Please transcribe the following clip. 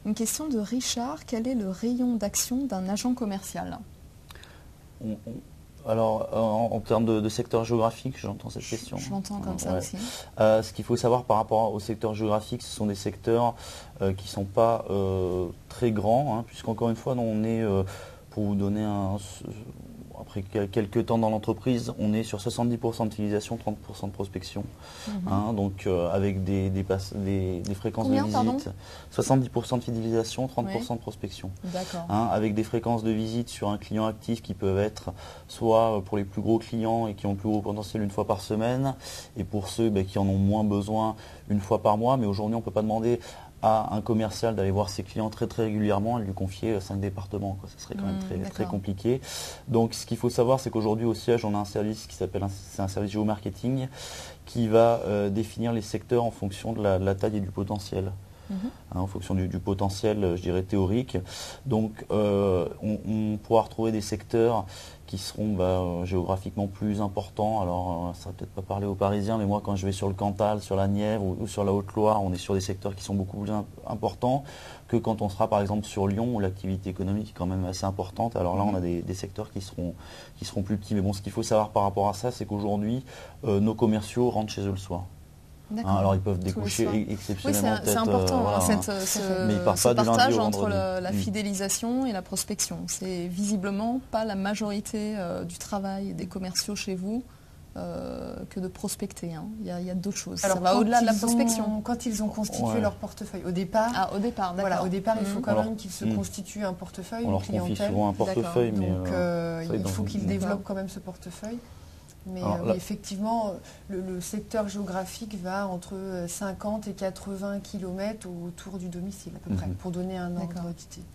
Une question de Richard. Quel est le rayon d'action d'un agent commercial? Alors, en termes de secteur géographique, j'entends cette question. Je l'entends comme ça aussi. Ce qu'il faut savoir par rapport au secteur géographique, ce sont des secteurs qui ne sont pas très grands, hein, puisqu'encore une fois, nous, on est, pour vous donner après quelques temps dans l'entreprise, on est sur 70% d'utilisation, 30% de prospection. Hein, donc avec des fréquences Combien, de pardon visite, 70% de fidélisation, 30% de prospection. D'accord. Hein, avec des fréquences de visite sur un client actif qui peuvent être soit pour les plus gros clients et qui ont le plus gros potentiel une fois par semaine, et pour ceux qui en ont moins besoin une fois par mois. Mais aujourd'hui, on ne peut pas demander à un commercial d'aller voir ses clients très régulièrement et lui confier 5 départements. Ce serait quand même très compliqué. Donc ce qu'il faut savoir, c'est qu'aujourd'hui au siège, on a un service qui s'appelle un service géomarketing qui va définir les secteurs en fonction de la taille et du potentiel. Hein, en fonction du potentiel, je dirais, théorique. Donc on pourra retrouver des secteurs qui seront géographiquement plus importants. Alors ça va peut-être pas parler aux Parisiens, mais moi quand je vais sur le Cantal, sur la Nièvre ou sur la Haute-Loire, on est sur des secteurs qui sont beaucoup plus importants que quand on sera par exemple sur Lyon où l'activité économique est quand même assez importante. Alors là on a des secteurs qui seront plus petits. Mais bon, ce qu'il faut savoir par rapport à ça, c'est qu'aujourd'hui nos commerciaux rentrent chez eux le soir. Hein, alors ils peuvent découcher exceptionnellement. Oui, c'est important, voilà, ce partage entre la fidélisation et la prospection. C'est visiblement pas la majorité du travail des commerciaux chez vous que de prospecter. Hein. Il y a d'autres choses. Alors, ça va au-delà de la prospection. Quand ils ont constitué leur portefeuille, au départ, il faut quand même qu'ils se constituent un portefeuille, une clientèle. On leur confie souvent un portefeuille, mais donc il faut qu'ils développent quand même ce portefeuille. Mais oui, effectivement, le secteur géographique va entre 50 et 80 km autour du domicile, à peu près, pour donner un ordre d'idée.